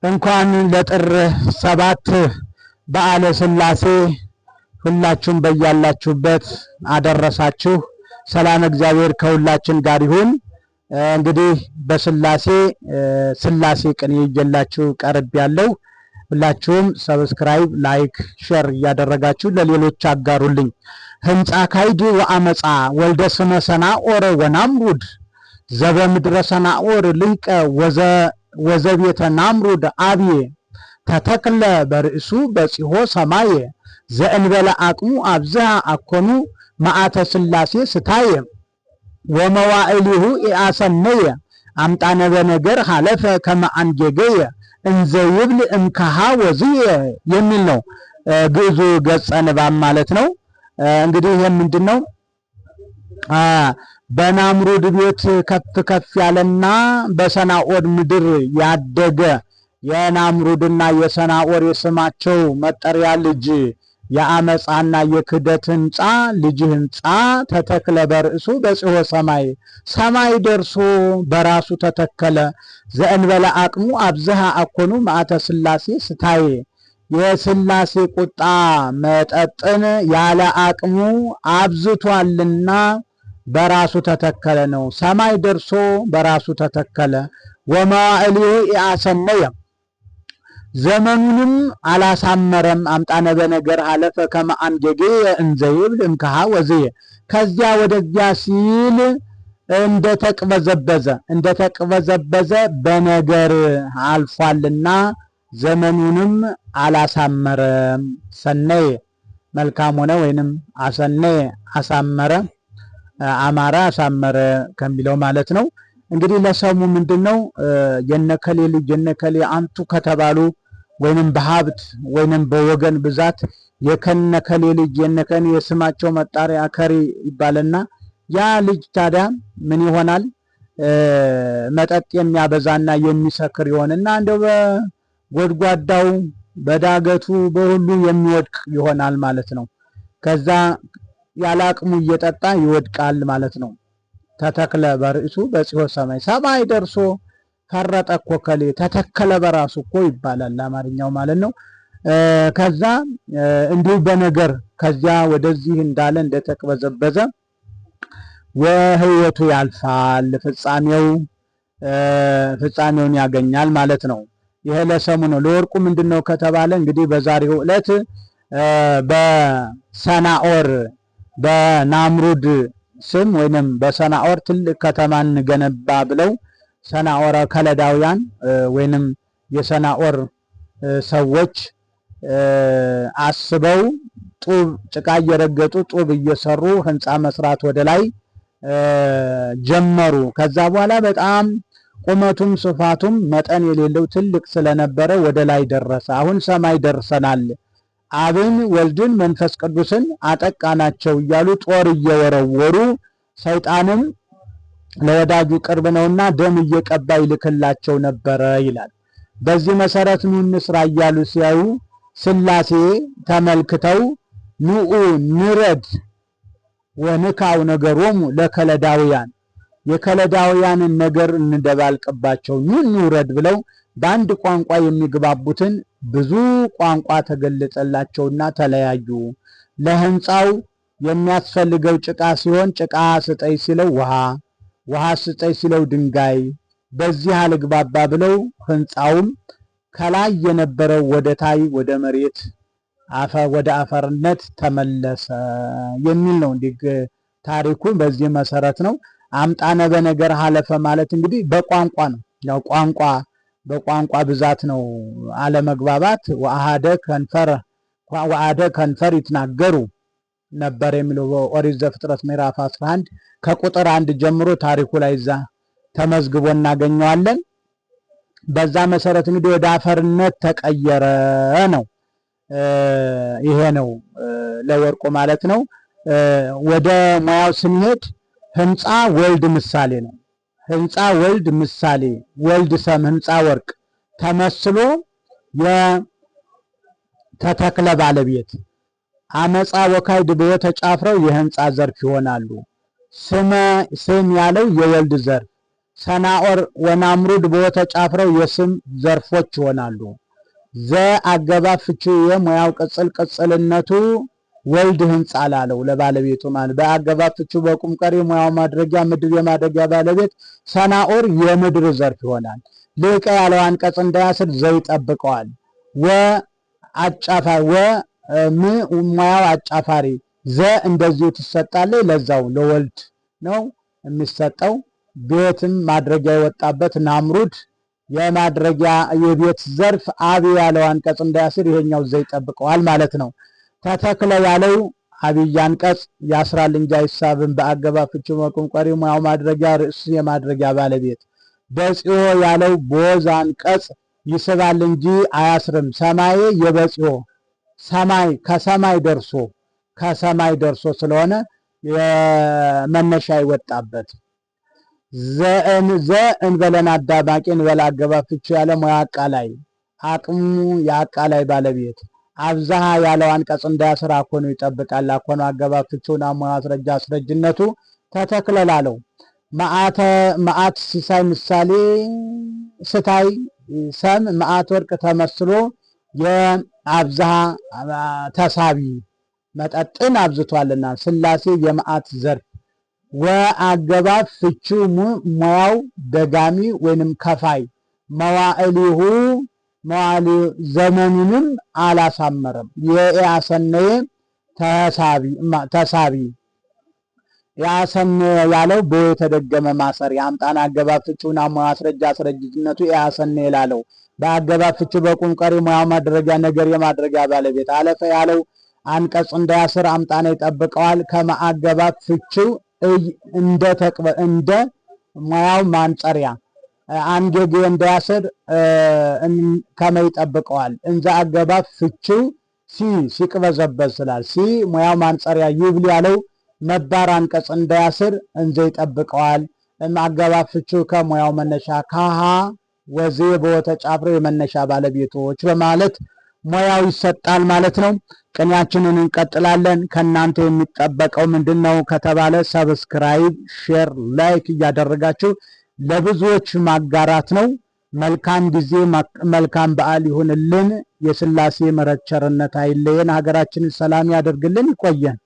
እንኳን ለጥር 7 በዓለ ሥላሴ ሁላችሁም በያላችሁበት አደረሳችሁ። ሰላም እግዚአብሔር ከሁላችን ጋር ይሁን። እንግዲህ በሥላሴ ቅኔ ይዤላችሁ ቀርብ ያለው ሁላችሁም ሰብስክራይብ፣ ላይክ፣ ሼር እያደረጋችሁ ለሌሎች አጋሩልኝ። ህንጻ ካይድ ወአመጻ ወልደ ስመ ሰናኦር ወናምሩድ ዘበምድረ ሰናኦር ልቀ ወዘቤተ ናምሩድ አብየ ተተክለ በርእሱ በጺሖ ሰማየ ዘእንበለ አቅሙ አብዝሃ አኮኑ መዓተ ሥላሴ ስታየ ወመዋዕሊሁ ኢአሰነየ አምጣነ በነገር ሀለፈ ከመአንጌገየ እንዘ ይብል እምከሃ ወዝየ የሚል ነው ግዕዙ ገጸ ንባብ ማለት ነው። እንግዲህ ይሄ ምንድነው? በናምሩድ ቤት ከፍ ያለና በሰናኦር ምድር ያደገ የናምሩድና የሰናኦር የስማቸው መጠሪያ ልጅ የአመፃና የክደት ህንፃ ልጅ ህንፃ ተተክለ በርእሱ በጺሖ ሰማይ ሰማይ ደርሶ በራሱ ተተከለ። ዘእንበለ አቅሙ አብዝሃ አኮኑ መዓተ ሥላሴ ስታየ የሥላሴ ቁጣ መጠጥን ያለ አቅሙ አብዝቷልና በራሱ ተተከለ ነው። ሰማይ ደርሶ በራሱ ተተከለ። ወመዋዕሊሁ ኢአሰነየ ዘመኑንም አላሳመረም። አምጣነ በነገር ሀለፈ ከመአንጌገየ እንዘ ይብል እምከሃ ወዝየ ከዚያ ወደዚያ ሲል እንደተቅበዘበዘ በነገር አልፏልና ዘመኑንም አላሳመረም። ሰነየ መልካም ሆነ ወይንም አሰነየ አሳመረ፣ አማረ አሳመረ ከሚለው ማለት ነው። እንግዲህ ለሰሙ ምንድነው የነከሌ ልጅ የነከሌ አንቱ ከተባሉ ወይንም በሀብት ወይንም በወገን ብዛት የከነከሌ ልጅ የነከኔ የስማቸው መጣሪያ ከሪ ይባልና ያ ልጅ ታዲያ ምን ይሆናል? መጠጥ የሚያበዛና የሚሰክር ይሆንና እንደው በጎድጓዳው በዳገቱ በሁሉ የሚወድቅ ይሆናል ማለት ነው። ከዛ ያለ አቅሙ እየጠጣ ይወድቃል ማለት ነው። ተተክለ በርእሱ በጺሖ ሰማይ ሰማይ ደርሶ ፈረጠ እኮ ከሌ ተተከለ በራሱ እኮ ይባላል አማርኛው ማለት ነው። ከዛ እንዲሁ በነገር ከዚያ ወደዚህ እንዳለ እንደተቅበዘበዘ ወህይወቱ ያልፋል፣ ፍጻሜውን ያገኛል ማለት ነው። ይሄ ለሰሙ ነው። ለወርቁ ምንድነው ከተባለ እንግዲህ በዛሬው ዕለት በሰናኦር በናምሩድ ስም ወይንም በሰናኦር ትልቅ ከተማን ገነባ ብለው ሰናኦር ከለዳውያን ወይንም የሰናኦር ሰዎች አስበው ጡብ ጭቃ እየረገጡ ጡብ እየሰሩ ህንፃ መስራት ወደ ላይ ጀመሩ። ከዛ በኋላ በጣም ቁመቱም ስፋቱም መጠን የሌለው ትልቅ ስለነበረ ወደ ላይ ደረሰ። አሁን ሰማይ ደርሰናል፣ አብን ወልድን መንፈስ ቅዱስን አጠቃናቸው እያሉ ጦር እየወረወሩ ሰይጣንም ለወዳጁ ቅርብ ነውና ደም እየቀባ ይልክላቸው ነበረ ይላል። በዚህ መሰረት ኑ እንስራ እያሉ ሲያዩ ሥላሴ ተመልክተው ኑኡ ንረድ ወንካው ነገሮሙ ለከለዳውያን የከለዳውያንን ነገር እንደባልቅባቸው ኑ እንውረድ ብለው በአንድ ቋንቋ የሚግባቡትን ብዙ ቋንቋ ተገለጸላቸውና ተለያዩ። ለህንፃው የሚያስፈልገው ጭቃ ሲሆን ጭቃ ስጠይ ሲለው ውሃ ስጠይ ሲለው ድንጋይ፣ በዚህ አልግባባ ብለው ህንፃውም ከላይ የነበረው ወደ ታይ ወደ መሬት ወደ አፈርነት ተመለሰ የሚል ነው። እንዲህ ታሪኩ በዚህ መሰረት ነው። አምጣነ በነገር ሀለፈ ማለት እንግዲህ በቋንቋ ነው። ያው በቋንቋ ብዛት ነው አለመግባባት። ወአሃደ ከንፈር ይትናገሩ ነበር የሚለው በኦሪት ዘፍጥረት ምዕራፍ 11 ከቁጥር 1 ጀምሮ ታሪኩ ላይ እዛ ተመዝግቦ እናገኘዋለን። በዛ መሰረት እንግዲህ ወደ አፈርነት ተቀየረ ነው። ይሄ ነው ለወርቁ ማለት ነው። ወደ ሙያው ስንሄድ ህንፃ ወልድ ምሳሌ ነው። ህንፃ ወልድ ምሳሌ ወልድ ሰም ህንፃ ወርቅ ተመስሎ የተተክለ ባለቤት አመፃ ወካይድ በተጫፍረው የህንፃ ዘርፍ ይሆናሉ። ስም ያለው የወልድ ዘርፍ ሰናኦር ወናምሩድ በተጫፍረው የስም ዘርፎች ይሆናሉ። ዘ አገባብ ፍቺ የሙያው ቅጽልነቱ ወልድ ህንጻ ላለው ለባለቤቱ ማለት በአገባብ ፍቺ በቁም ቀሪ ሙያው ማድረጊያ ምድር የማድረጊያ ባለቤት ሰናኦር የምድር ዘርፍ ይሆናል። ልቀ ያለው አንቀጽ እንዳያስር ዘ ይጠብቀዋል። ሙያው አጫፋሪ ዘ እንደዚሁ ትሰጣለች። ለዛው ለወልድ ነው የሚሰጠው። ቤትም ማድረጊያ የወጣበት ናምሩድ የማድረጊያ የቤት ዘርፍ አብይ ያለው አንቀጽ እንዳያስር ይሄኛው ዘ ይጠብቀዋል ማለት ነው። ተተክለ ያለው አብይ አንቀጽ ያስራል እንጂ አይሳብም። በአገባብ ፍቺ በቁም ቀሪ ሙያው ማድረጊያ ርዕስ የማድረጊያ ባለቤት። በጽዮ ያለው ቦዝ አንቀጽ ይስባል እንጂ አያስርም። ሰማይ የበጽዮ ሰማይ ከሰማይ ደርሶ ስለሆነ የመነሻ ይወጣበት። ዘእንበለን አዳማቂ እንበለ አገባብ ፍቺ ያለ ሙያ አቃላይ አቅሙ የአቃላይ ባለቤት። አብዛሃ ያለው አንቀጽ እንዳያስር አኮኑ ይጠብቃል። አኮኑ አገባብ ፍቺውና ሙያ አስረጃ አስረጅነቱ ተተክለ ላለው መዓት ሲሳይ ምሳሌ ስታይ ሰም መዓት ወርቅ ተመስሎ የአብዛሃ ተሳቢ መጠጥን አብዝቷልና ስላሴ የመዓት ዘርፍ። ወአገባብ ፍቺው ሙያው ደጋሚ ወይንም ከፋይ መዋዕሊሁ ዘመኑንም አላሳመረም። የያሰነየ ተሳቢ ያሰነ ያለው በተደገመ ማሰሪያ አምጣን አገባብ ፍቺውና ሙያ አስረጃ አስረጅነቱ ያሰነ ይላለው በአገባብ ፍቺ በቁም ቀሪ ሙያ ማድረጊያ ነገር የማድረጊያ ባለቤት። አለፈ ያለው አንቀጽ እንዳያስር አምጣን ይጠብቀዋል። ከማአገባብ ፍቺው እንደ ሙያው ማንጸሪያ አንገጌ እንዳያስር ከመ ይጠብቀዋል። እንዘ አገባብ ፍቺው ሲቅበዘበዝ ስላል ሙያው ማንጸሪያ ይብል ያለው ነባር አንቀጽ እንዳያስር እንዘ ይጠብቀዋል። አገባብ ፍቺው ከሙያው መነሻ ካሃ ወዜ በተጫፍረው የመነሻ ባለቤቶች በማለት ሙያው ይሰጣል ማለት ነው። ቅኔያችንን እንቀጥላለን። ከናንተ የሚጠበቀው ምንድነው ከተባለ ሰብስክራይብ፣ ሼር፣ ላይክ እያደረጋችሁ ለብዙዎች ማጋራት ነው። መልካም ጊዜ፣ መልካም በዓል ይሁንልን። የሥላሴ ምሕረት ቸርነት አይለየን። ሀገራችንን ሰላም ያደርግልን። ይቆየን።